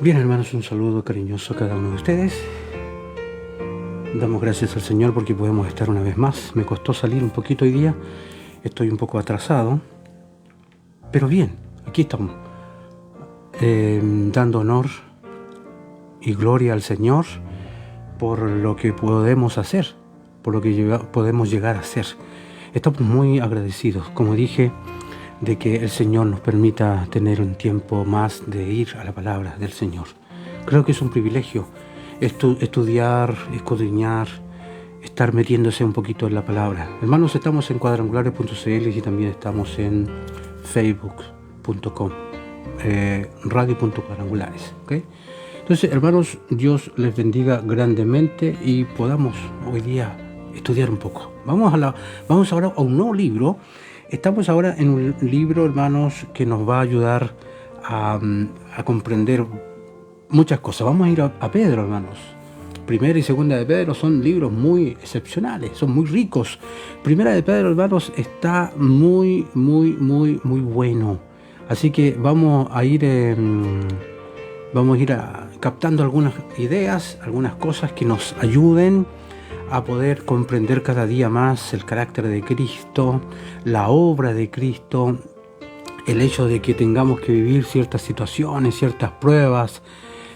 Bien, hermanos, un saludo cariñoso a cada uno de ustedes. Damos gracias al Señor porque podemos estar una vez más. Me costó salir un poquito hoy día, estoy un poco atrasado, pero bien, aquí estamos, dando honor y gloria al Señor por lo que podemos hacer, por lo que podemos llegar a ser. Estamos muy agradecidos, como dije, de que el Señor nos permita tener un tiempo más de ir a la palabra del Señor. Creo que es un privilegio estudiar, escudriñar, estar metiéndose un poquito en la palabra. Hermanos, estamos en cuadrangulares.cl y también estamos en facebook.com, radio.cuadrangulares, ¿okay? Entonces, hermanos, Dios les bendiga grandemente y podamos hoy día estudiar un poco. Vamos ahora a un nuevo libro. Estamos ahora en un libro, hermanos, que nos va a ayudar a comprender muchas cosas. Vamos a ir a Pedro, hermanos. Primera y segunda de Pedro son libros muy excepcionales, son muy ricos. Primera de Pedro, hermanos, está muy bueno. Así que vamos a ir captando algunas ideas, algunas cosas que nos ayuden a poder comprender cada día más el carácter de Cristo, la obra de Cristo, el hecho de que tengamos que vivir ciertas situaciones, ciertas pruebas.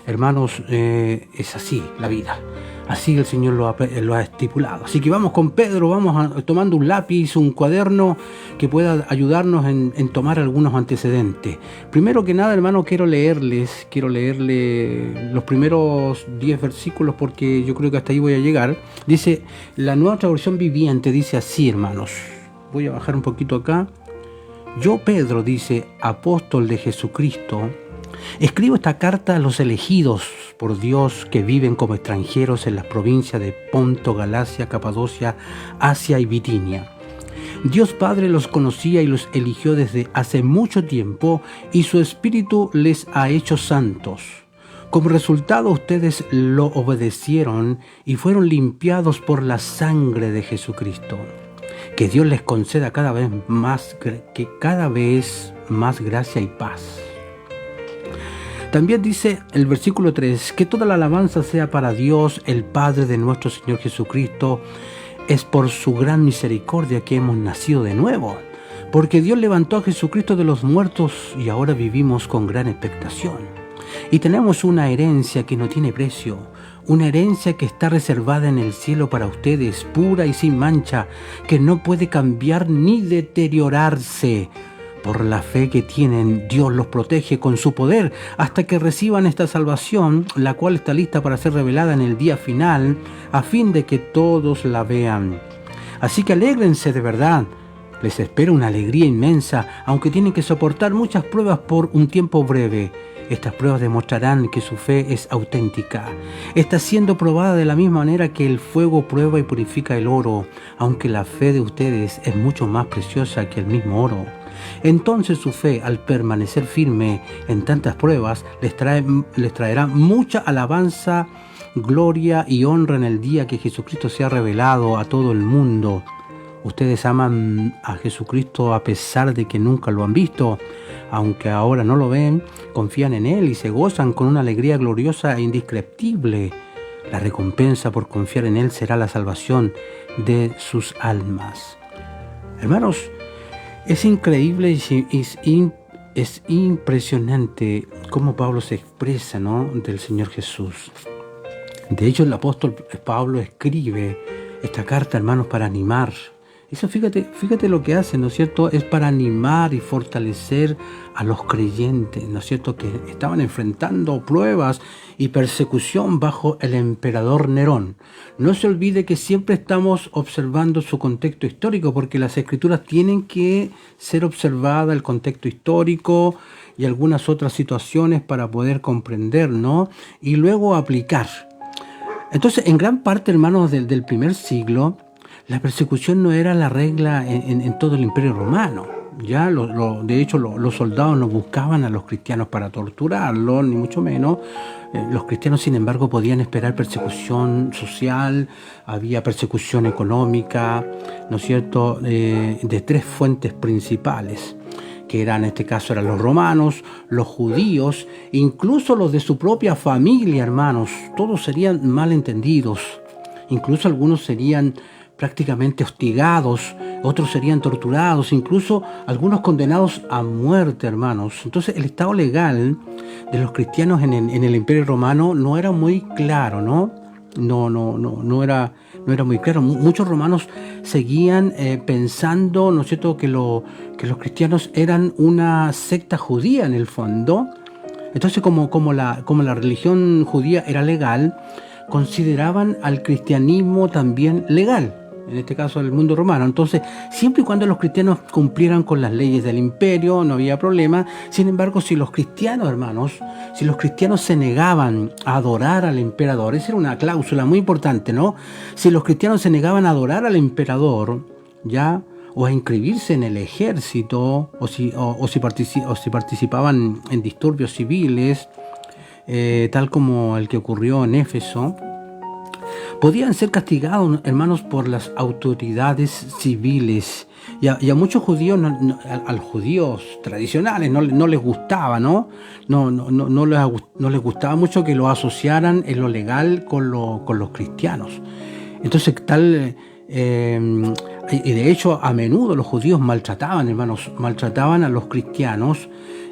Hermanos, es así la vida. Así el Señor lo ha estipulado. Así que vamos con Pedro, tomando un lápiz, un cuaderno que pueda ayudarnos en tomar algunos antecedentes. Primero que nada, hermano, quiero leerle los primeros 10 versículos porque yo creo que hasta ahí voy a llegar. Dice, la Nueva Traducción Viviente dice así, hermanos. Voy a bajar un poquito acá. Yo, Pedro, dice, apóstol de Jesucristo, escribo esta carta a los elegidos por Dios que viven como extranjeros en las provincias de Ponto, Galacia, Capadocia, Asia y Bitinia. Dios Padre los conocía y los eligió desde hace mucho tiempo y su Espíritu les ha hecho santos. Como resultado ustedes lo obedecieron y fueron limpiados por la sangre de Jesucristo. Que Dios les conceda cada vez más gracia y paz. También dice el versículo 3, que toda la alabanza sea para Dios, el Padre de nuestro Señor Jesucristo. Es por su gran misericordia que hemos nacido de nuevo, porque Dios levantó a Jesucristo de los muertos y ahora vivimos con gran expectación. Y tenemos una herencia que no tiene precio, una herencia que está reservada en el cielo para ustedes, pura y sin mancha, que no puede cambiar ni deteriorarse. Por la fe que tienen, Dios los protege con su poder hasta que reciban esta salvación, la cual está lista para ser revelada en el día final, a fin de que todos la vean. Así que alégrense de verdad. Les espera una alegría inmensa, aunque tienen que soportar muchas pruebas por un tiempo breve. Estas pruebas demostrarán que su fe es auténtica. Está siendo probada de la misma manera que el fuego prueba y purifica el oro, aunque la fe de ustedes es mucho más preciosa que el mismo oro. Entonces su fe, al permanecer firme en tantas pruebas, les traerá mucha alabanza, gloria y honra en el día que Jesucristo sea revelado a todo el mundo. Ustedes aman a Jesucristo a pesar de que nunca lo han visto. Aunque ahora no lo ven, confían en Él y se gozan con una alegría gloriosa e indescriptible. La recompensa por confiar en Él será la salvación de sus almas. Hermanos, es increíble y es impresionante cómo Pablo se expresa, ¿no?, del Señor Jesús. De hecho, el apóstol Pablo escribe esta carta, hermanos, para animar. Eso, fíjate lo que hace, ¿no es cierto? Es para animar y fortalecer a los creyentes, ¿no es cierto?, que estaban enfrentando pruebas y persecución bajo el emperador Nerón. No se olvide que siempre estamos observando su contexto histórico, porque las escrituras tienen que ser observadas, el contexto histórico y algunas otras situaciones para poder comprender, ¿no?, y luego aplicar. Entonces, en gran parte, hermanos, del primer siglo, la persecución no era la regla en todo el Imperio Romano. Ya, de hecho, los soldados no buscaban a los cristianos para torturarlos, ni mucho menos. Los cristianos, sin embargo, podían esperar persecución social, había persecución económica, ¿no es cierto?, de tres fuentes principales, que eran, en este caso eran los romanos, los judíos, incluso los de su propia familia, hermanos, todos serían malentendidos, incluso algunos serían prácticamente hostigados, otros serían torturados, incluso algunos condenados a muerte, hermanos. Entonces el estado legal de los cristianos en el Imperio Romano no era muy claro, ¿no? No era muy claro. Muchos romanos seguían pensando, ¿no es cierto?, que los cristianos eran una secta judía en el fondo. Entonces, como la religión judía era legal, consideraban al cristianismo también legal, en este caso el mundo romano. Entonces, siempre y cuando los cristianos cumplieran con las leyes del imperio, no había problema. Sin embargo, si los cristianos, hermanos, si los cristianos se negaban a adorar al emperador, esa era una cláusula muy importante, ¿no? Si los cristianos se negaban a adorar al emperador, ya, o a inscribirse en el ejército, o si participaban en disturbios civiles, tal como el que ocurrió en Éfeso, podían ser castigados, hermanos, por las autoridades civiles. Y a muchos judíos, a los judíos tradicionales, no les gustaba, ¿no? No les gustaba mucho que lo asociaran en lo legal con los cristianos. Entonces, y de hecho, a menudo los judíos maltrataban a los cristianos,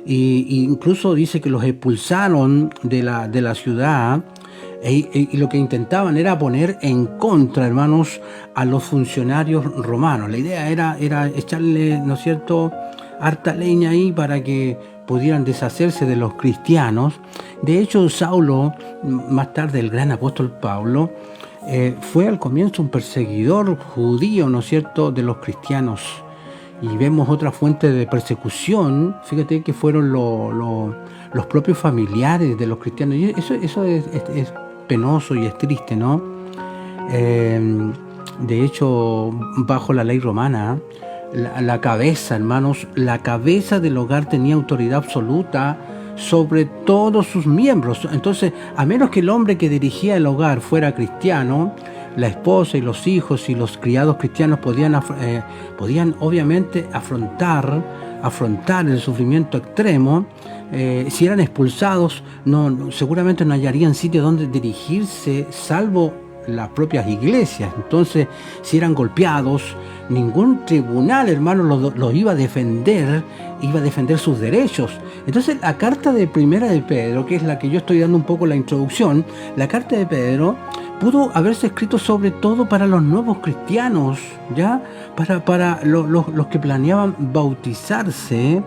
y incluso dice que los expulsaron de la ciudad. Y lo que intentaban era poner en contra, hermanos, a los funcionarios romanos. La idea era echarle, ¿no es cierto?, harta leña ahí para que pudieran deshacerse de los cristianos. De hecho, Saulo, más tarde el gran apóstol Pablo, fue al comienzo un perseguidor judío, ¿no es cierto?, de los cristianos. Y vemos otra fuente de persecución, fíjate que fueron los propios familiares de los cristianos. Y eso es penoso y es triste, ¿no? De hecho, bajo la ley romana, la cabeza, hermanos, la cabeza del hogar tenía autoridad absoluta sobre todos sus miembros. Entonces, a menos que el hombre que dirigía el hogar fuera cristiano, la esposa y los hijos y los criados cristianos podían obviamente afrontar el sufrimiento extremo. Si eran expulsados, seguramente no hallarían sitio donde dirigirse, salvo las propias iglesias. Entonces, si eran golpeados, ningún tribunal, hermano, los iba a defender sus derechos. Entonces, la carta de Primera de Pedro, que es la que yo estoy dando un poco la introducción, la carta de Pedro pudo haberse escrito sobre todo para los nuevos cristianos, ya, para los que planeaban bautizarse,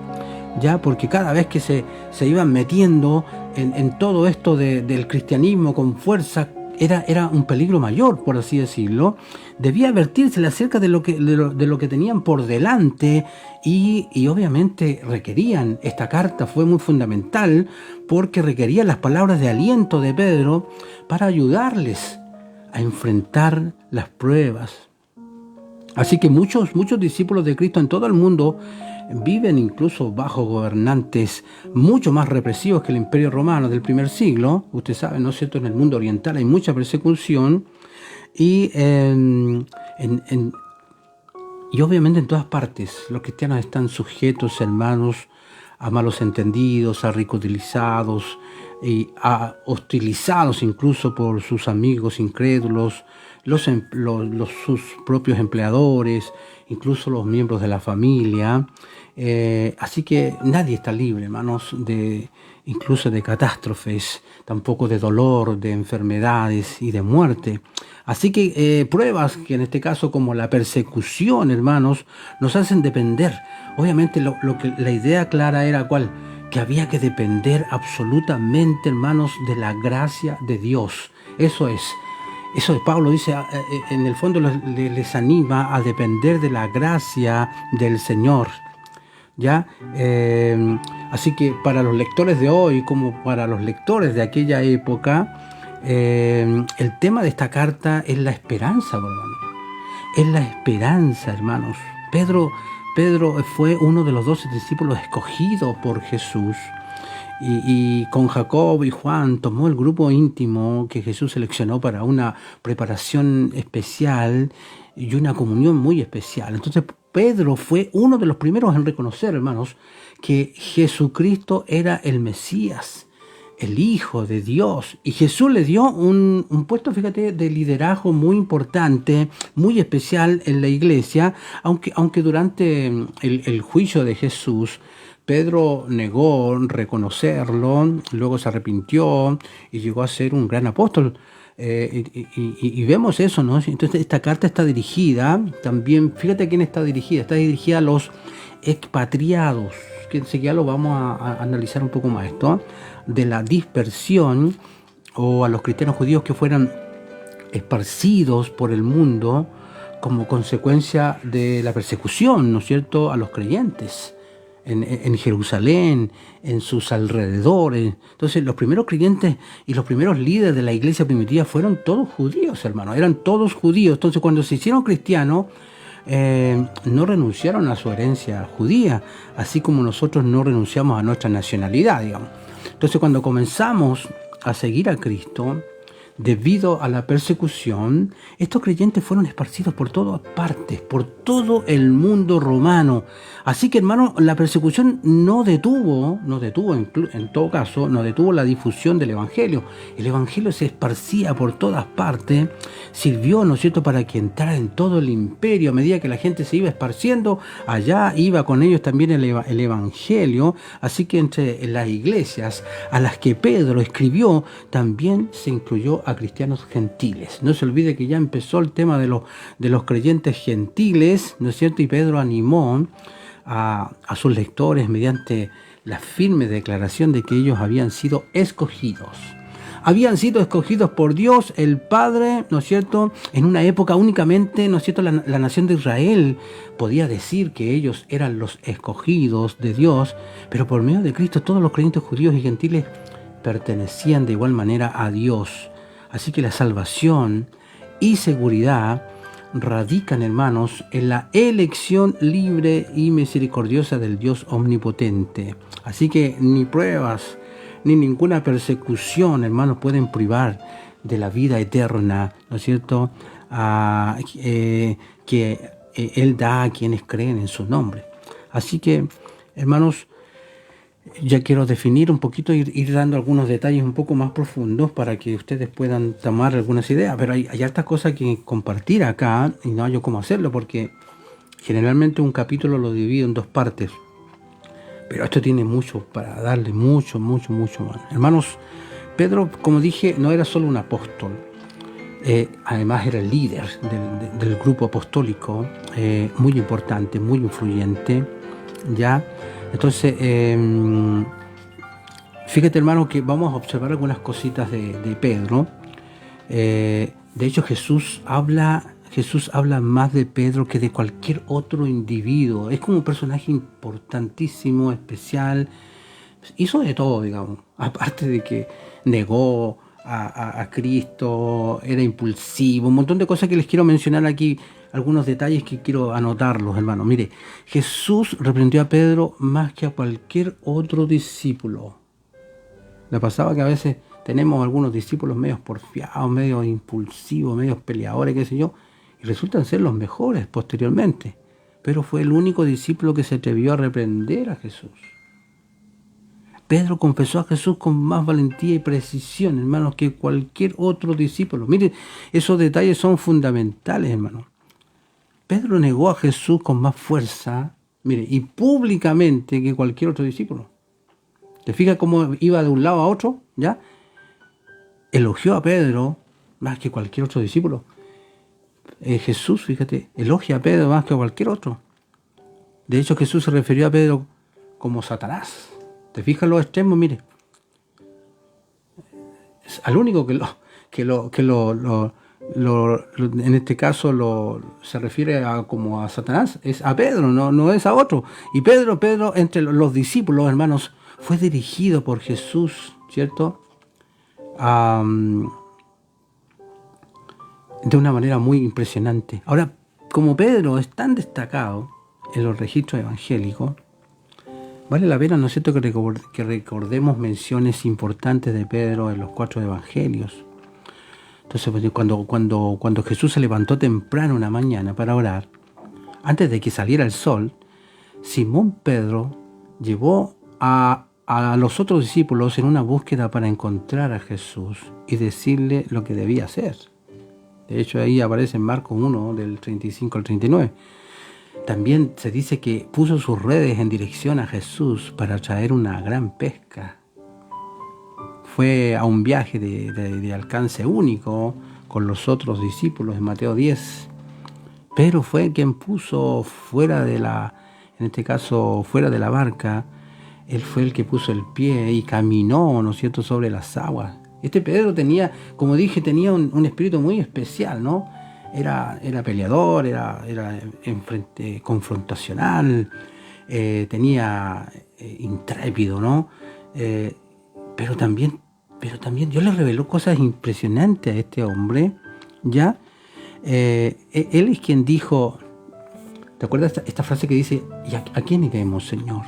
ya, porque cada vez que se iban metiendo en todo esto del cristianismo con fuerza, era un peligro mayor, por así decirlo. Debía advertirse acerca de lo que tenían por delante, y obviamente requerían, esta carta fue muy fundamental porque requería las palabras de aliento de Pedro para ayudarles a enfrentar las pruebas. Así que muchos discípulos de Cristo en todo el mundo viven incluso bajo gobernantes mucho más represivos que el Imperio Romano del primer siglo. Usted sabe, ¿no es cierto?, en el mundo oriental hay mucha persecución, y obviamente en todas partes los cristianos están sujetos, hermanos, a malos entendidos, a ridiculizados y a hostilizados incluso por sus amigos incrédulos, sus propios empleadores, incluso los miembros de la familia. Así que nadie está libre, hermanos, incluso de catástrofes, tampoco de dolor, de enfermedades y de muerte. Así que pruebas que en este caso, como la persecución, hermanos, nos hacen depender. Obviamente la idea clara era ¿cuál? Que había que depender absolutamente, hermanos, de la gracia de Dios. Eso Pablo dice, en el fondo les anima a depender de la gracia del Señor, ¿ya? Así que para los lectores de hoy, como para los lectores de aquella época, el tema de esta carta es la esperanza, hermano. Es la esperanza, hermanos. Pedro fue uno de los 12 discípulos escogidos por Jesús, y con Jacob y Juan tomó el grupo íntimo que Jesús seleccionó para una preparación especial y una comunión muy especial. Entonces Pedro fue uno de los primeros en reconocer, hermanos, que Jesucristo era el Mesías, el Hijo de Dios. Y Jesús le dio un puesto, fíjate, de liderazgo muy importante, muy especial en la iglesia, aunque durante el juicio de Jesús, Pedro negó reconocerlo, luego se arrepintió y llegó a ser un gran apóstol. Y vemos eso, ¿no? Entonces esta carta está dirigida también, fíjate a quién está dirigida a los expatriados, que enseguida lo vamos a analizar un poco más esto, de la dispersión, o a los cristianos judíos que fueran esparcidos por el mundo como consecuencia de la persecución, ¿no es cierto?, a los creyentes en Jerusalén, en sus alrededores. Entonces los primeros creyentes y los primeros líderes de la iglesia primitiva fueron todos judíos, hermanos, eran todos judíos. Entonces cuando se hicieron cristianos, no renunciaron a su herencia judía, así como nosotros no renunciamos a nuestra nacionalidad, digamos. Entonces cuando comenzamos a seguir a Cristo, debido a la persecución, estos creyentes fueron esparcidos por todas partes, por todo el mundo romano. Así que, hermano, la persecución no detuvo, en todo caso, no detuvo la difusión del Evangelio. El Evangelio se esparcía por todas partes, sirvió, ¿no es cierto?, para que entrara en todo el imperio. A medida que la gente se iba esparciendo, allá iba con ellos también el Evangelio. Así que entre las iglesias a las que Pedro escribió, también se incluyó a cristianos gentiles. No se olvide que ya empezó el tema de los creyentes gentiles, ¿no es cierto? Y Pedro animó a sus lectores mediante la firme declaración de que ellos habían sido escogidos. Habían sido escogidos por Dios, el Padre, ¿no es cierto? En una época únicamente, ¿no es cierto?, la nación de Israel podía decir que ellos eran los escogidos de Dios, pero por medio de Cristo todos los creyentes judíos y gentiles pertenecían de igual manera a Dios. Así que la salvación y seguridad radican, hermanos, en la elección libre y misericordiosa del Dios omnipotente. Así que ni pruebas ni ninguna persecución, hermanos, pueden privar de la vida eterna, ¿no es cierto?, que Él da a quienes creen en su nombre. Así que, hermanos, ya quiero definir un poquito, ir dando algunos detalles un poco más profundos para que ustedes puedan tomar algunas ideas, pero hay hartas cosas que compartir acá y no hay cómo hacerlo, porque generalmente un capítulo lo divido en dos partes, pero esto tiene mucho para darle, mucho más. Hermanos, Pedro, como dije, no era solo un apóstol, además era el líder del grupo apostólico, muy importante, muy influyente, ¿ya? Entonces, fíjate, hermano, que vamos a observar algunas cositas de Pedro. De hecho, Jesús habla más de Pedro que de cualquier otro individuo. Es como un personaje importantísimo, especial. Hizo de todo, digamos. Aparte de que negó a Cristo, era impulsivo, un montón de cosas que les quiero mencionar aquí. Algunos detalles que quiero anotarlos, hermano. Mire, Jesús reprendió a Pedro más que a cualquier otro discípulo. Le pasaba que a veces tenemos algunos discípulos medios porfiados, medios impulsivos, medios peleadores, qué sé yo, y resultan ser los mejores posteriormente. Pero fue el único discípulo que se atrevió a reprender a Jesús. Pedro confesó a Jesús con más valentía y precisión, hermanos, que cualquier otro discípulo. Miren, esos detalles son fundamentales, hermanos. Pedro negó a Jesús con más fuerza, mire, y públicamente que cualquier otro discípulo. ¿Te fijas cómo iba de un lado a otro? ¿Ya? Elogió a Pedro más que cualquier otro discípulo. Jesús, fíjate, elogia a Pedro más que a cualquier otro. De hecho, Jesús se refirió a Pedro como Satanás. ¿Te fijas los extremos? Mire. Al único en este caso se refiere como a Satanás, es a Pedro, no es a otro. Y Pedro entre los discípulos, hermanos, fue dirigido por Jesús, ¿cierto?, de una manera muy impresionante. Ahora, como Pedro es tan destacado en los registros evangélicos, Vale la pena, ¿no es cierto?, que recordemos menciones importantes de Pedro en los 4 evangelios. Entonces, pues, cuando Jesús se levantó temprano una mañana para orar, antes de que saliera el sol, Simón Pedro llevó a los otros discípulos en una búsqueda para encontrar a Jesús y decirle lo que debía hacer. De hecho, ahí aparece en Marcos 1, del 35 al 39. También se dice que puso sus redes en dirección a Jesús para traer una gran pesca. Fue a un viaje de alcance único con los otros discípulos en Mateo 10. Pedro fue quien puso fuera de la barca. Él fue el que puso el pie y caminó, ¿no es cierto?, sobre las aguas. Este Pedro tenía, como dije, tenía un espíritu muy especial, ¿no? Era peleador, era confrontacional, tenía intrépido, ¿no? Pero también Dios le reveló cosas impresionantes a este hombre, ¿ya? Él es quien dijo, ¿te acuerdas esta frase que dice, ¿y a quién iremos, Señor?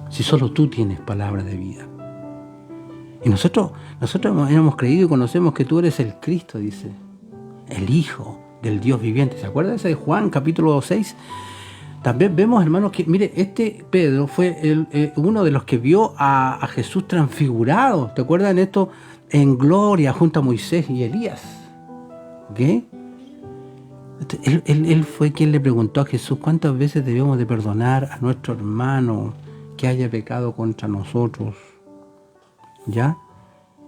Si solo tú tienes palabra de vida. Y nosotros hemos creído y conocemos que tú eres el Cristo, dice, el Hijo del Dios viviente. ¿Se acuerda ese de Juan, capítulo 6? También vemos, hermanos, que, mire, este Pedro fue uno de los que vio a Jesús transfigurado. ¿Te acuerdan esto? En gloria junto a Moisés y Elías. ¿Ok? Él fue quien le preguntó a Jesús cuántas veces debemos de perdonar a nuestro hermano que haya pecado contra nosotros. ¿Ya?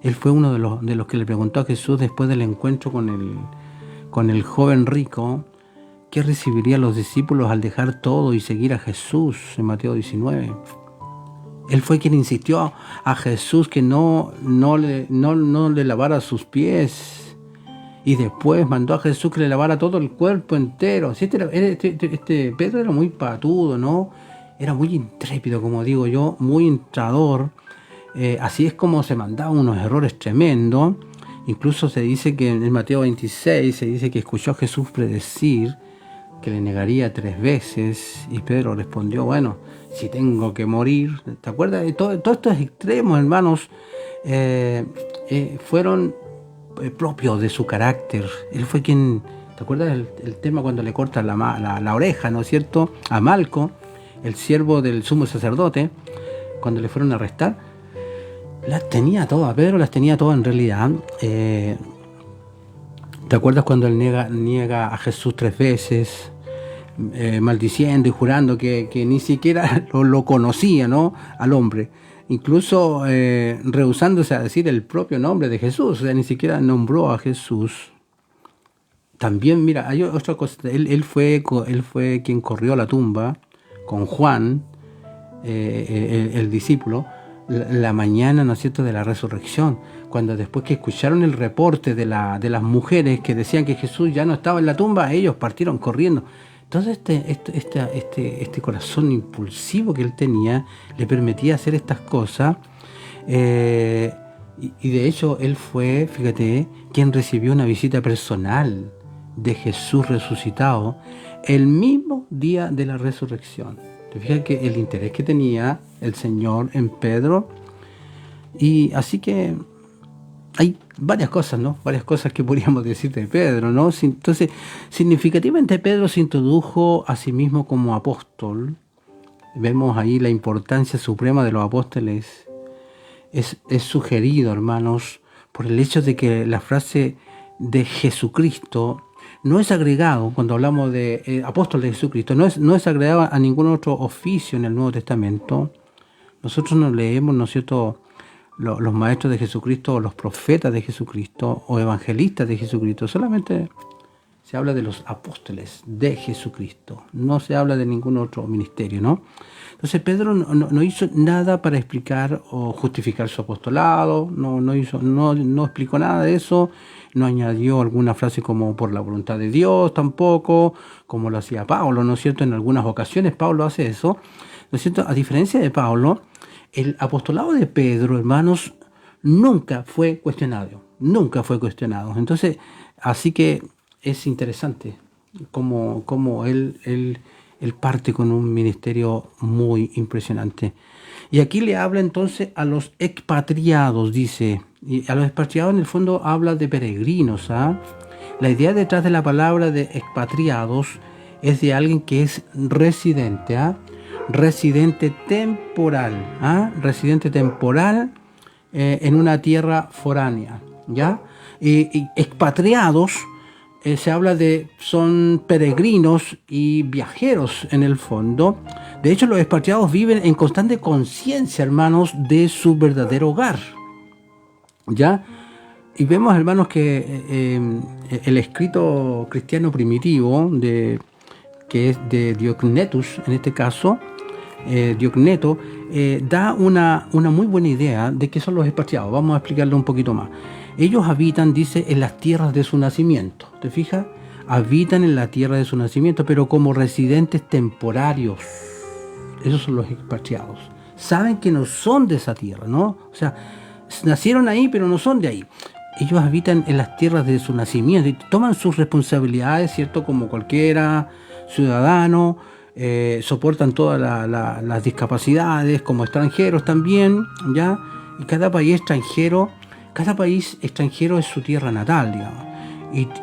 Él fue uno de los que le preguntó a Jesús después del encuentro con el joven rico, ¿qué recibirían los discípulos al dejar todo y seguir a Jesús en Mateo 19? Él fue quien insistió a Jesús que no le lavara sus pies, y después mandó a Jesús que le lavara todo el cuerpo entero. Este Pedro era muy patudo, ¿no? Era muy intrépido, como digo yo, muy entrador. Así es como se mandaban unos errores tremendos. Incluso se dice que en Mateo 26 se dice que escuchó a Jesús predecir que le negaría 3 veces, y Pedro respondió, bueno, si tengo que morir. ¿Te acuerdas? Todos estos extremos, hermanos, fueron propios de su carácter. Él fue quien, ¿te acuerdas el tema cuando le corta la oreja, ¿no es cierto?, a Malco, el siervo del sumo sacerdote, cuando le fueron a arrestar? Las tenía todas, Pedro las tenía todas en realidad. ¿Te acuerdas cuando él niega a Jesús 3 veces, maldiciendo y jurando que ni siquiera lo conocía, ¿no?, al hombre? Incluso rehusándose a decir el propio nombre de Jesús, o sea, ni siquiera nombró a Jesús. También, mira, hay otra cosa. Él fue quien corrió a la tumba con Juan, el discípulo, la mañana, ¿no es cierto?, de la resurrección, cuando después que escucharon el reporte de las mujeres que decían que Jesús ya no estaba en la tumba, ellos partieron corriendo. Entonces este corazón impulsivo que él tenía le permitía hacer estas cosas, y de hecho él fue, fíjate, quien recibió una visita personal de Jesús resucitado el mismo día de la resurrección. Te fijas que el interés que tenía el Señor en Pedro. Y así que hay varias cosas, ¿no? Varias cosas que podríamos decir de Pedro, ¿no? Entonces, significativamente Pedro se introdujo a sí mismo como apóstol. Vemos ahí la importancia suprema de los apóstoles. Es sugerido, hermanos, por el hecho de que la frase de Jesucristo no es agregado, cuando hablamos de apóstol de Jesucristo, no es agregado a ningún otro oficio en el Nuevo Testamento. Nosotros no leemos, ¿no es cierto?, los maestros de Jesucristo, o los profetas de Jesucristo, o evangelistas de Jesucristo. Solamente se habla de los apóstoles de Jesucristo. No se habla de ningún otro ministerio, ¿no? Entonces Pedro no hizo nada para explicar o justificar su apostolado, no explicó nada de eso, no añadió alguna frase como por la voluntad de Dios tampoco, como lo hacía Pablo, ¿no es cierto? En algunas ocasiones Pablo hace eso, ¿no es cierto? A diferencia de Pablo, el apostolado de Pedro, hermanos, nunca fue cuestionado. Entonces, así que es interesante cómo él Él parte con un ministerio muy impresionante. Y aquí le habla entonces a los expatriados, dice. Y a los expatriados en el fondo habla de peregrinos. La idea detrás de la palabra de expatriados es de alguien que es residente. Residente temporal. Residente temporal en una tierra foránea. ¿Ya? Y expatriados se habla de, son peregrinos y viajeros en el fondo. De hecho, los expatriados viven en constante conciencia, hermanos, de su verdadero hogar. ¿Ya? Y vemos, hermanos, que el escrito cristiano primitivo, que es de Diognetus, en este caso, Diogneto, da una muy buena idea de qué son los expatriados. Vamos a explicarlo un poquito más. Ellos habitan, dice, en las tierras de su nacimiento. ¿Te fijas? Habitan en la tierra de su nacimiento, pero como residentes temporarios. Esos son los expatriados. Saben que no son de esa tierra, ¿no? O sea, nacieron ahí, pero no son de ahí. Ellos habitan en las tierras de su nacimiento y toman sus responsabilidades, ¿cierto? Como cualquiera ciudadano, soportan todas las discapacidades como extranjeros también, ¿ya? Y cada país extranjero es su tierra natal, digamos.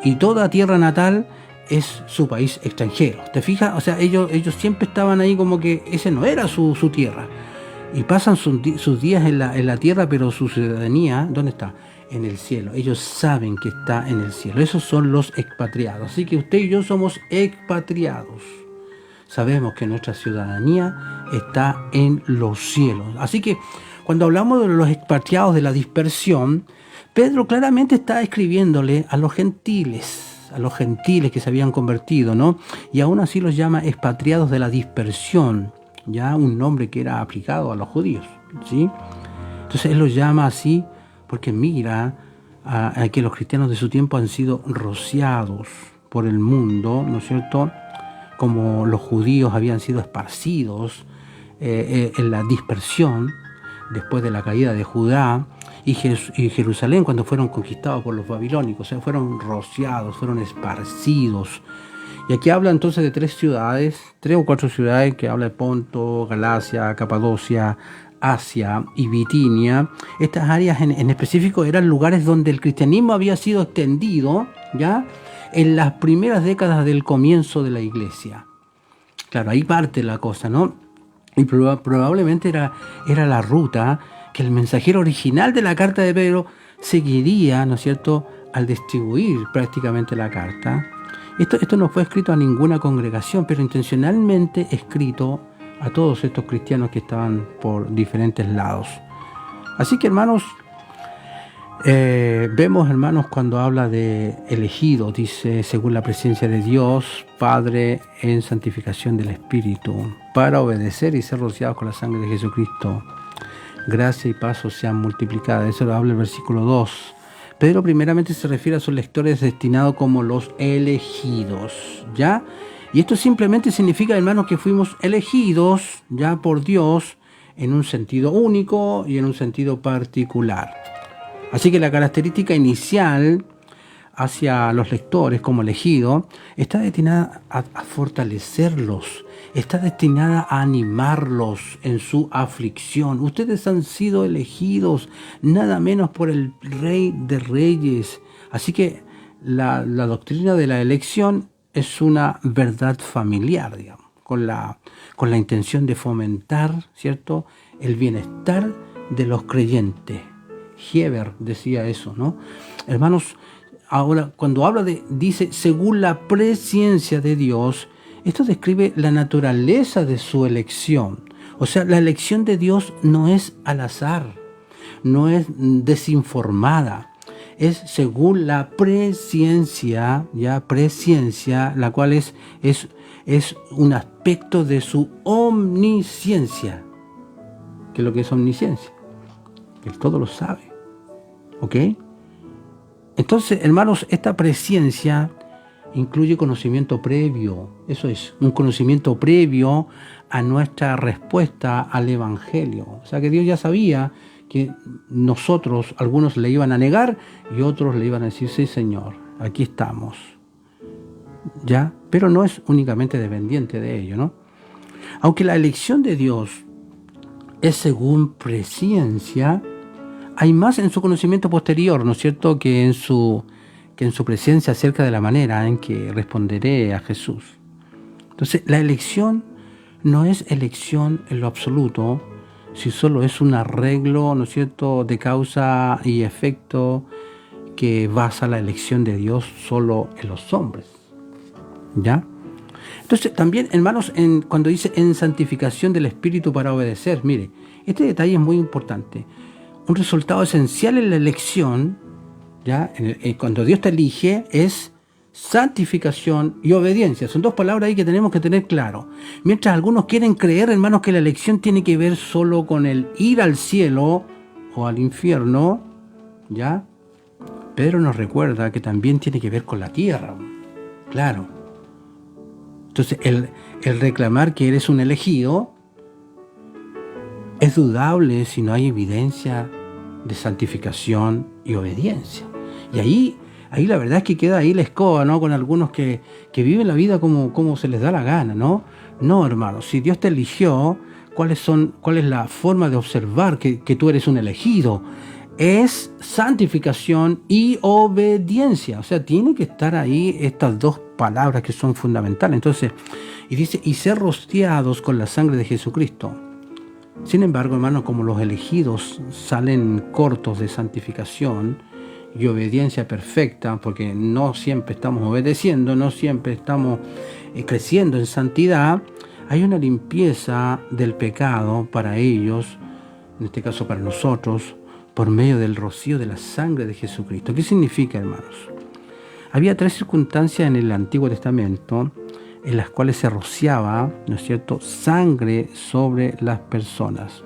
Y toda tierra natal es su país extranjero. ¿Te fijas? O sea, ellos siempre estaban ahí como que ese no era su tierra. Y pasan sus días en la tierra, pero su ciudadanía, ¿dónde está? En el cielo. Ellos saben que está en el cielo. Esos son los expatriados. Así que usted y yo somos expatriados. Sabemos que nuestra ciudadanía está en los cielos. Así que cuando hablamos de los expatriados de la dispersión, Pedro claramente está escribiéndole a los gentiles que se habían convertido, ¿no? Y aún así los llama expatriados de la dispersión, ya un nombre que era aplicado a los judíos, ¿sí? Entonces él los llama así porque mira a que los cristianos de su tiempo han sido rociados por el mundo, ¿no es cierto? Como los judíos habían sido esparcidos en la dispersión después de la caída de Judá y Jerusalén cuando fueron conquistados por los babilónicos, o sea, fueron rociados, fueron esparcidos. Y aquí habla entonces de 3 o 4 ciudades que habla de Ponto, Galacia, Capadocia, Asia y Bitinia. Estas áreas en específico eran lugares donde el cristianismo había sido extendido, ¿ya? En las primeras décadas del comienzo de la iglesia. Claro, ahí parte la cosa, ¿no? Y probablemente era la ruta que el mensajero original de la carta de Pedro seguiría, ¿no es cierto?, al distribuir prácticamente la carta. Esto no fue escrito a ninguna congregación, pero intencionalmente escrito a todos estos cristianos que estaban por diferentes lados. Así que, hermanos, vemos, hermanos, cuando habla de elegido, dice, según la presencia de Dios, Padre, en santificación del Espíritu, para obedecer y ser rociados con la sangre de Jesucristo. Gracia y paz sean multiplicadas. Eso lo habla el versículo 2. Pedro primeramente se refiere a sus lectores destinados como los elegidos, ¿ya? Y esto simplemente significa, hermanos, que fuimos elegidos ya por Dios en un sentido único y en un sentido particular. Así que la característica inicial hacia los lectores como elegido está destinada a fortalecerlos, está destinada a animarlos en su aflicción. Ustedes han sido elegidos nada menos por el Rey de Reyes. Así que la doctrina de la elección es una verdad familiar, digamos, con la intención de fomentar, ¿cierto?, el bienestar de los creyentes. Heber decía eso, ¿no? Hermanos, ahora cuando habla dice, según la presciencia de Dios, esto describe la naturaleza de su elección. O sea, la elección de Dios no es al azar, no es desinformada, es según la presciencia, la cual es un aspecto de su omnisciencia. ¿Qué es lo que es omnisciencia? Él todo lo sabe. ¿Ok? Entonces, hermanos, esta presciencia incluye conocimiento previo. Eso es, un conocimiento previo a nuestra respuesta al Evangelio. O sea, que Dios ya sabía que nosotros, algunos le iban a negar y otros le iban a decir, sí, Señor, aquí estamos. ¿ya? Pero no es únicamente dependiente de ello, ¿no? Aunque la elección de Dios es según presciencia, hay más en su conocimiento posterior, ¿no es cierto?, que en su presencia acerca de la manera en que responderé a Jesús. Entonces, la elección no es elección en lo absoluto, si solo es un arreglo, ¿no es cierto?, de causa y efecto que basa la elección de Dios solo en los hombres, ¿ya? Entonces, también, hermanos, cuando dice en santificación del Espíritu para obedecer, mire, este detalle es muy importante. Un resultado esencial en la elección, ¿ya? Cuando Dios te elige, es santificación y obediencia. Son dos palabras ahí que tenemos que tener claro. Mientras algunos quieren creer, hermanos, que la elección tiene que ver solo con el ir al cielo o al infierno, ¿ya? Pedro nos recuerda que también tiene que ver con la tierra. Claro. Entonces, el reclamar que eres un elegido es dudable si no hay evidencia de santificación y obediencia. Y ahí la verdad es que queda ahí la escoba, ¿no? Con algunos que viven la vida como se les da la gana, ¿no? No, hermano, si Dios te eligió, ¿cuál es la forma de observar que tú eres un elegido? Es santificación y obediencia. O sea, tiene que estar ahí estas dos palabras que son fundamentales. Entonces, y dice, y ser rociados con la sangre de Jesucristo. Sin embargo, hermanos, como los elegidos salen cortos de santificación y obediencia perfecta, porque no siempre estamos obedeciendo, no siempre estamos creciendo en santidad, hay una limpieza del pecado para ellos, en este caso para nosotros, por medio del rocío de la sangre de Jesucristo. ¿Qué significa, hermanos? Había 3 circunstancias en el Antiguo Testamento en las cuales se rociaba, ¿no es cierto?, sangre sobre las personas.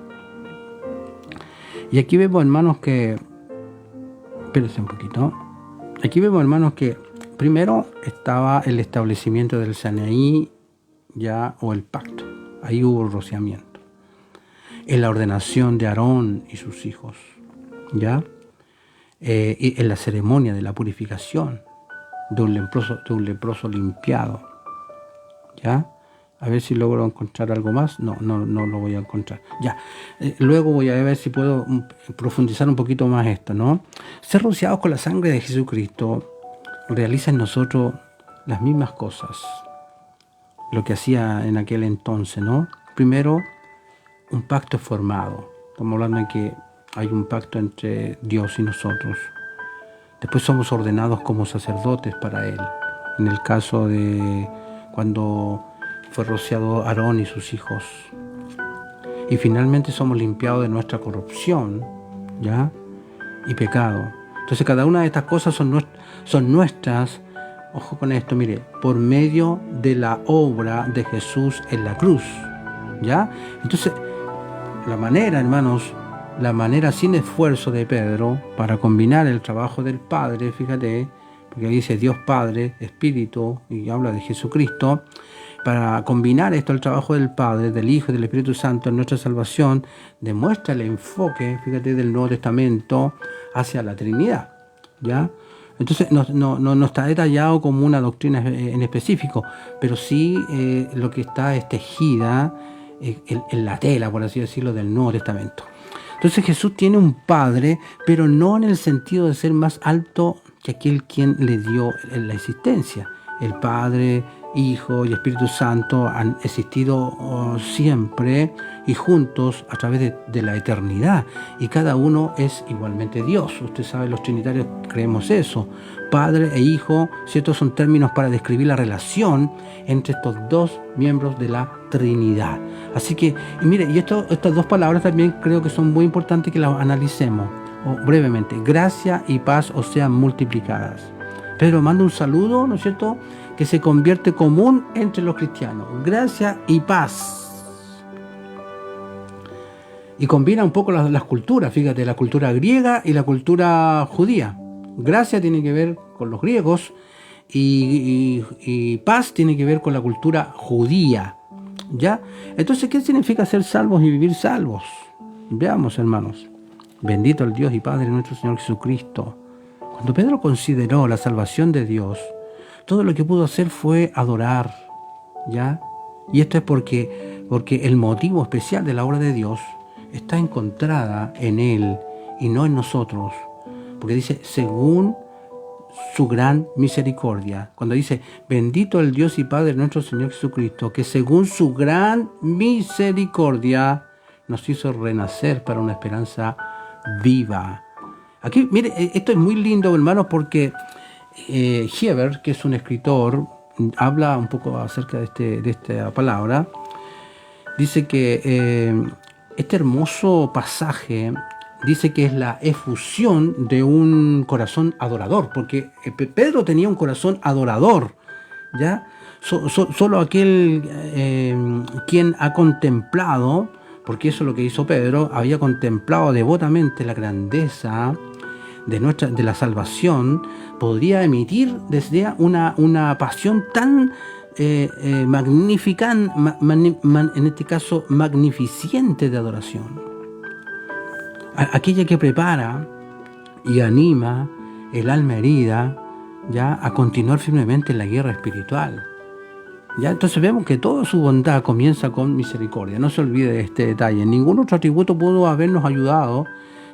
Y aquí vemos, hermanos, que... Espérense un poquito. Aquí vemos, hermanos, que primero estaba el establecimiento del Sinaí, ya, o el pacto. Ahí hubo rociamiento. En la ordenación de Aarón y sus hijos, ¿ya? Y en la ceremonia de la purificación de un leproso limpiado, ¿ya? A ver si logro encontrar algo más. No lo voy a encontrar. Ya. Luego voy a ver si puedo profundizar un poquito más esto, ¿no? Ser rociados con la sangre de Jesucristo realiza en nosotros las mismas cosas, lo que hacía en aquel entonces, ¿no? Primero, un pacto formado. Estamos hablando de que hay un pacto entre Dios y nosotros. Después somos ordenados como sacerdotes para Él. En el caso de cuando fue rociado Aarón y sus hijos. Y finalmente somos limpiados de nuestra corrupción, ¿ya? Y pecado. Entonces cada una de estas cosas son nuestras, ojo con esto, mire, por medio de la obra de Jesús en la cruz, ¿ya? Entonces, la manera sin esfuerzo de Pedro para combinar el trabajo del Padre, fíjate, porque dice Dios Padre, Espíritu, y habla de Jesucristo, para combinar esto, el trabajo del Padre, del Hijo y del Espíritu Santo en nuestra salvación, demuestra el enfoque, fíjate, del Nuevo Testamento hacia la Trinidad, ¿ya? Entonces no está detallado como una doctrina en específico, pero sí lo que está es tejida en la tela, por así decirlo, del Nuevo Testamento. Entonces Jesús tiene un Padre, pero no en el sentido de ser más alto que aquel quien le dio la existencia. El Padre, Hijo y Espíritu Santo han existido siempre y juntos a través de la eternidad. Y cada uno es igualmente Dios. Usted sabe, los trinitarios creemos eso. Padre e Hijo, ¿cierto? Son términos para describir la relación entre estos dos miembros de la Trinidad. Así que, y mire, y estas dos palabras también creo que son muy importantes que las analicemos brevemente. Gracia y paz os sean multiplicadas. Pedro manda un saludo, ¿no es cierto?, que se convierte común entre los cristianos. Gracia y paz. Y combina un poco las culturas, fíjate, la cultura griega y la cultura judía. Gracia tiene que ver con los griegos y paz tiene que ver con la cultura judía, ¿ya? Entonces, ¿qué significa ser salvos y vivir salvos? Veamos, hermanos. Bendito el Dios y Padre de nuestro Señor Jesucristo. Cuando Pedro consideró la salvación de Dios, todo lo que pudo hacer fue adorar, ¿ya? Y esto es porque el motivo especial de la obra de Dios está encontrada en Él y no en nosotros. Porque dice, según su gran misericordia. Cuando dice, bendito el Dios y Padre de nuestro Señor Jesucristo, que según su gran misericordia nos hizo renacer para una esperanza viva. Aquí, mire, esto es muy lindo, hermanos, porque Heber, que es un escritor, habla un poco acerca de esta palabra. Dice que este hermoso pasaje dice que es la efusión de un corazón adorador, porque Pedro tenía un corazón adorador, ¿ya? Solo aquel quien ha contemplado, porque eso es lo que hizo Pedro, había contemplado devotamente la grandeza de la salvación, podría emitir desde una pasión tan magnífica, en este caso magnificente de adoración. Aquella que prepara y anima el alma herida, ya, a continuar firmemente en la guerra espiritual. ¿Ya? Entonces vemos que toda su bondad comienza con misericordia. No se olvide de este detalle. Ningún otro atributo pudo habernos ayudado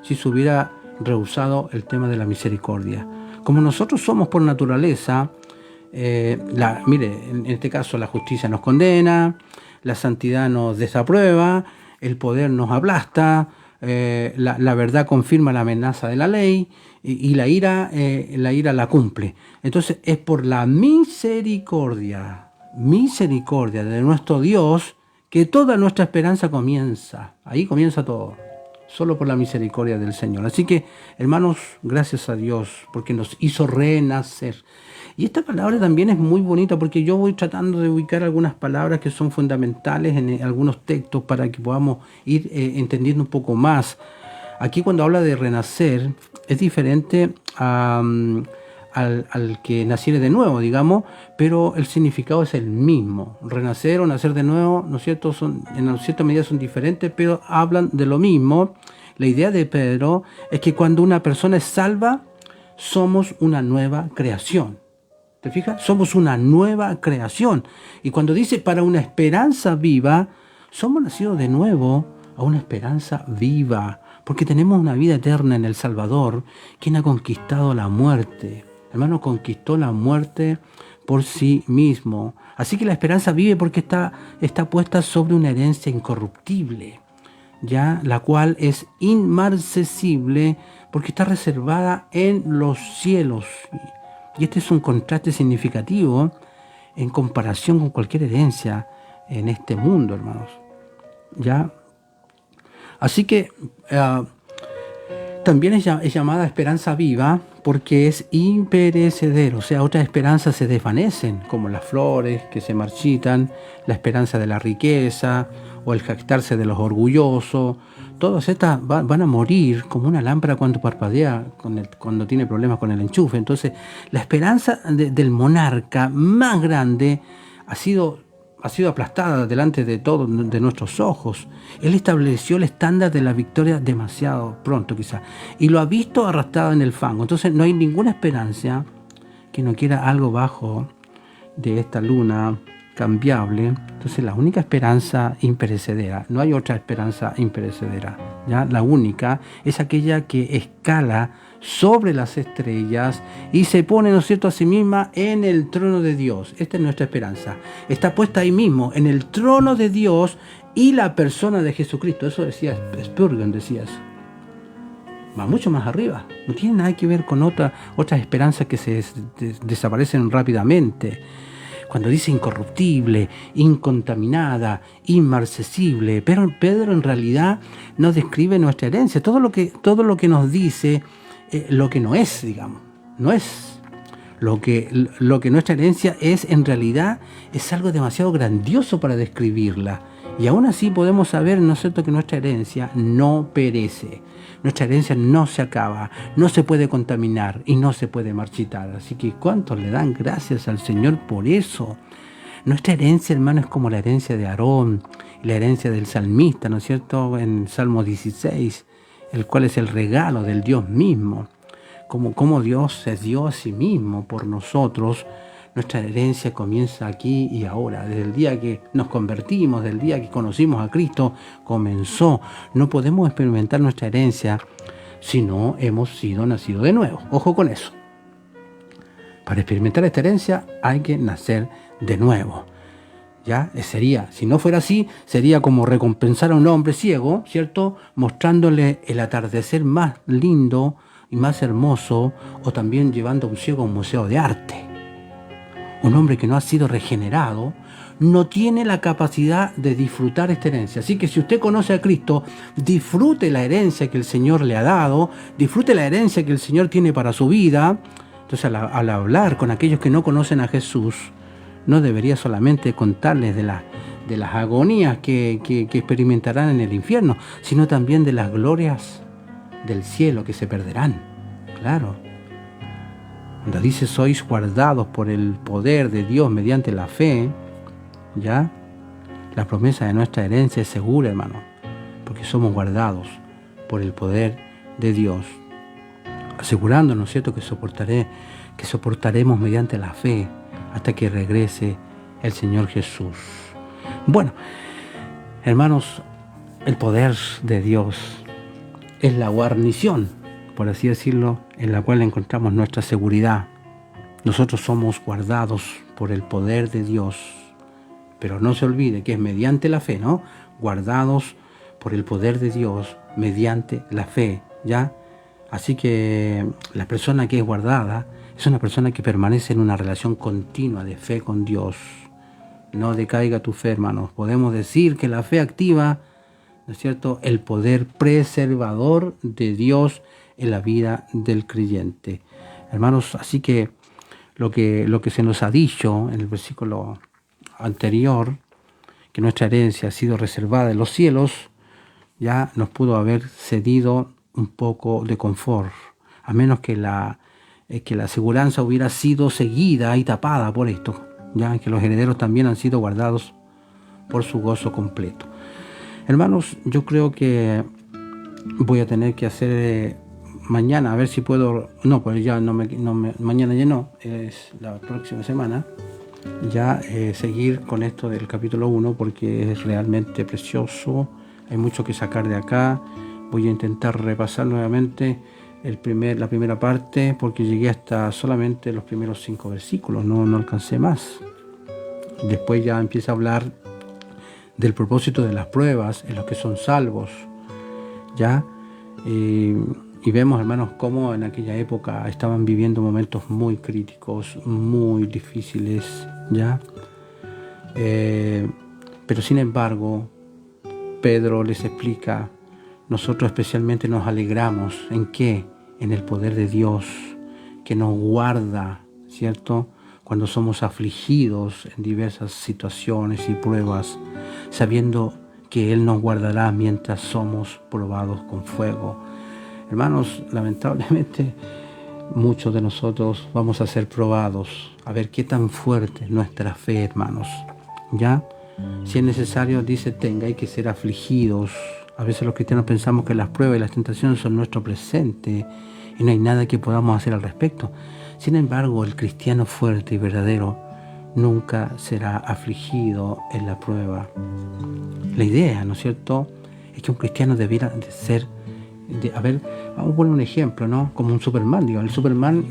si se hubiera rehusado el tema de la misericordia. Como nosotros somos por naturaleza, mire, en este caso la justicia nos condena, la santidad nos desaprueba, el poder nos aplasta, la verdad confirma la amenaza de la ley y la ira la cumple. Entonces es por la misericordia de nuestro Dios que toda nuestra esperanza comienza. Ahí comienza todo, solo por la misericordia del Señor. Así que, hermanos, gracias a Dios porque nos hizo renacer. Y esta palabra también es muy bonita porque yo voy tratando de ubicar algunas palabras que son fundamentales en algunos textos para que podamos ir entendiendo un poco más. Aquí cuando habla de renacer es diferente al que naciere de nuevo, digamos, pero el significado es el mismo. Renacer o nacer de nuevo, ¿no es cierto? En cierta medida son diferentes, pero hablan de lo mismo. La idea de Pedro es que cuando una persona es salva, somos una nueva creación. ¿Te fijas? Somos una nueva creación. Y cuando dice para una esperanza viva, somos nacidos de nuevo a una esperanza viva. Porque tenemos una vida eterna en el Salvador, quien ha conquistado la muerte. Hermano, conquistó la muerte por sí mismo. Así que la esperanza vive porque está puesta sobre una herencia incorruptible, ya, la cual es inmarcesible porque está reservada en los cielos. Y este es un contraste significativo en comparación con cualquier herencia en este mundo, hermanos. ¿Ya? Así que también es llamada esperanza viva porque es imperecedero. O sea, otras esperanzas se desvanecen, como las flores que se marchitan, la esperanza de la riqueza o el jactarse de los orgullosos. Todas estas van a morir como una lámpara cuando parpadea, cuando tiene problemas con el enchufe. Entonces, la esperanza del monarca más grande ha sido aplastada delante de todos de nuestros ojos. Él estableció el estándar de la victoria demasiado pronto, quizás, y lo ha visto arrastrado en el fango. Entonces, no hay ninguna esperanza que no quiera algo bajo de esta luna cambiable. Entonces la única esperanza imperecedera, no hay otra esperanza imperecedera, ¿ya? La única es aquella que escala sobre las estrellas y se pone, ¿no es cierto?, a sí misma en el trono de Dios. Esta es nuestra esperanza, está puesta ahí mismo en el trono de Dios y la persona de Jesucristo. Eso decía Spurgeon, decía eso. Va mucho más arriba, no tiene nada que ver con otras esperanzas que se desaparecen rápidamente. Cuando dice incorruptible, incontaminada, inmarcesible, pero Pedro en realidad nos describe nuestra herencia. Todo lo que nos dice, lo que no es, digamos, no es. Lo que nuestra herencia es, en realidad, es algo demasiado grandioso para describirla. Y aún así podemos saber, ¿no es cierto?, que nuestra herencia no perece. Nuestra herencia no se acaba, no se puede contaminar y no se puede marchitar. Así que ¿cuántos le dan gracias al Señor por eso? Nuestra herencia, hermano, es como la herencia de Aarón, la herencia del salmista, ¿no es cierto?, en Salmo 16, el cual es el regalo del Dios mismo. Como Dios se dio a sí mismo por nosotros, Nuestra herencia comienza aquí y ahora. Desde el día que nos convertimos, desde el día que conocimos a Cristo, comenzó. No podemos experimentar nuestra herencia si no hemos sido nacidos de nuevo. Ojo con eso. Para experimentar esta herencia hay que nacer de nuevo. ¿Ya? Sería, si no fuera así, sería como recompensar a un hombre ciego, ¿cierto? Mostrándole el atardecer más lindo y más hermoso, o también llevando a un ciego a un museo de arte. Un hombre que no ha sido regenerado no tiene la capacidad de disfrutar esta herencia. Así que si usted conoce a Cristo, disfrute la herencia que el Señor le ha dado, disfrute la herencia que el Señor tiene para su vida. Entonces, al hablar con aquellos que no conocen a Jesús, no debería solamente contarles de las agonías que experimentarán en el infierno, sino también de las glorias del cielo que se perderán. Claro. Cuando dice sois guardados por el poder de Dios mediante la fe, ¿ya? La promesa de nuestra herencia es segura, hermano, porque somos guardados por el poder de Dios, asegurándonos, ¿cierto?, que soportaremos mediante la fe hasta que regrese el Señor Jesús. Bueno, hermanos, el poder de Dios es la guarnición, por así decirlo, en la cual encontramos nuestra seguridad. Nosotros somos guardados por el poder de Dios, pero no se olvide que es mediante la fe, ¿no? Guardados por el poder de Dios mediante la fe, ¿ya? Así que la persona que es guardada es una persona que permanece en una relación continua de fe con Dios. No decaiga tu fe, hermanos. Podemos decir que la fe activa, ¿no es cierto?, el poder preservador de Dios en la vida del creyente. Hermanos, así que lo que se nos ha dicho en el versículo anterior, que nuestra herencia ha sido reservada en los cielos, ya nos pudo haber cedido un poco de confort, a menos que la aseguranza hubiera sido seguida y tapada por esto, ya que los herederos también han sido guardados por su gozo completo. Hermanos, yo creo que voy a tener que hacer mañana, a ver si puedo, no, pues ya mañana ya no, es la próxima semana, ya seguir con esto del capítulo 1, porque es realmente precioso, hay mucho que sacar de acá. Voy a intentar repasar nuevamente la primera parte, porque llegué hasta solamente los primeros 5 versículos, no alcancé más. Después ya empieza a hablar del propósito de las pruebas en los que son salvos, ¿ya? Y vemos, hermanos, cómo en aquella época estaban viviendo momentos muy críticos, muy difíciles, ¿ya? Pero sin embargo, Pedro les explica, nosotros especialmente nos alegramos, ¿en qué? En el poder de Dios, que nos guarda, ¿cierto?, cuando somos afligidos en diversas situaciones y pruebas, sabiendo que Él nos guardará mientras somos probados con fuego. Hermanos, lamentablemente muchos de nosotros vamos a ser probados, a ver qué tan fuerte es nuestra fe, hermanos, ¿ya? Si es necesario, dice, hay que ser afligidos. A veces los cristianos pensamos que las pruebas y las tentaciones son nuestro presente y no hay nada que podamos hacer al respecto. Sin embargo, el cristiano fuerte y verdadero nunca será afligido en la prueba. La idea, ¿no es cierto?, es que un cristiano debiera de ser, vamos a poner un ejemplo, ¿no?, como un Superman. El Superman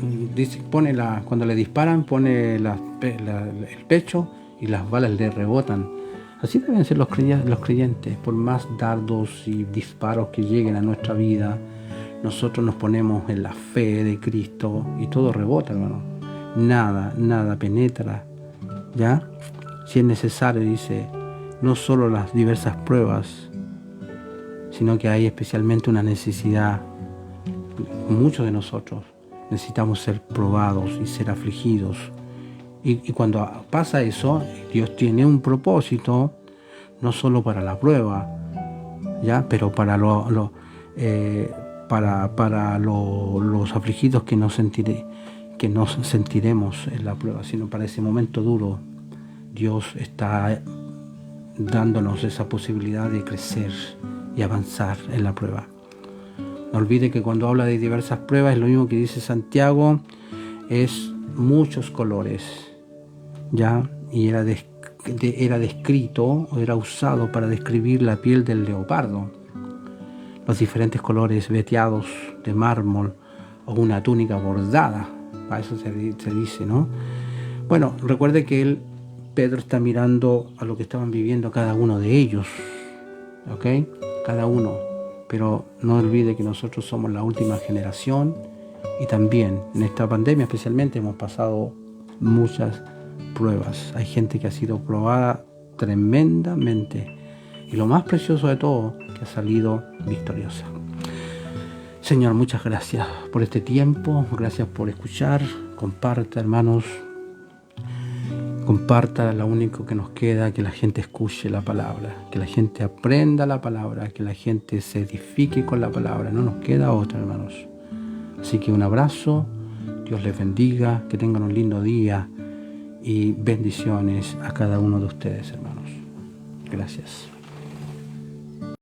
cuando le disparan, pone el pecho y las balas le rebotan. Así deben ser los creyentes. Por más dardos y disparos que lleguen a nuestra vida, nosotros nos ponemos en la fe de Cristo y todo rebota, hermano. Nada penetra, ¿ya? Si es necesario, dice, no solo las diversas pruebas, sino que hay especialmente una necesidad. Muchos de nosotros necesitamos ser probados y ser afligidos. Y cuando pasa eso, Dios tiene un propósito, no solo para la prueba, ¿ya?, pero para los afligidos que no sentiremos en la prueba, sino para ese momento duro. Dios está dándonos esa posibilidad de crecer y avanzar en la prueba. No olvide que cuando habla de diversas pruebas, es lo mismo que dice Santiago, es muchos colores, ya, y era descrito o era usado para describir la piel del leopardo, los diferentes colores veteados de mármol o una túnica bordada, para eso se dice, ¿no? Bueno, recuerde que Pedro está mirando a lo que estaban viviendo cada uno de ellos, ¿ok? Cada uno, pero no olvide que nosotros somos la última generación y también en esta pandemia especialmente hemos pasado muchas pruebas. Hay gente que ha sido probada tremendamente y lo más precioso de todo, que ha salido victoriosa. Señor, muchas gracias por este tiempo, gracias por escuchar. Comparta, hermanos, comparta. Lo único que nos queda, que la gente escuche la palabra, que la gente aprenda la palabra, que la gente se edifique con la palabra. No nos queda otra, hermanos. Así que un abrazo, Dios les bendiga, que tengan un lindo día y bendiciones a cada uno de ustedes, hermanos. Gracias.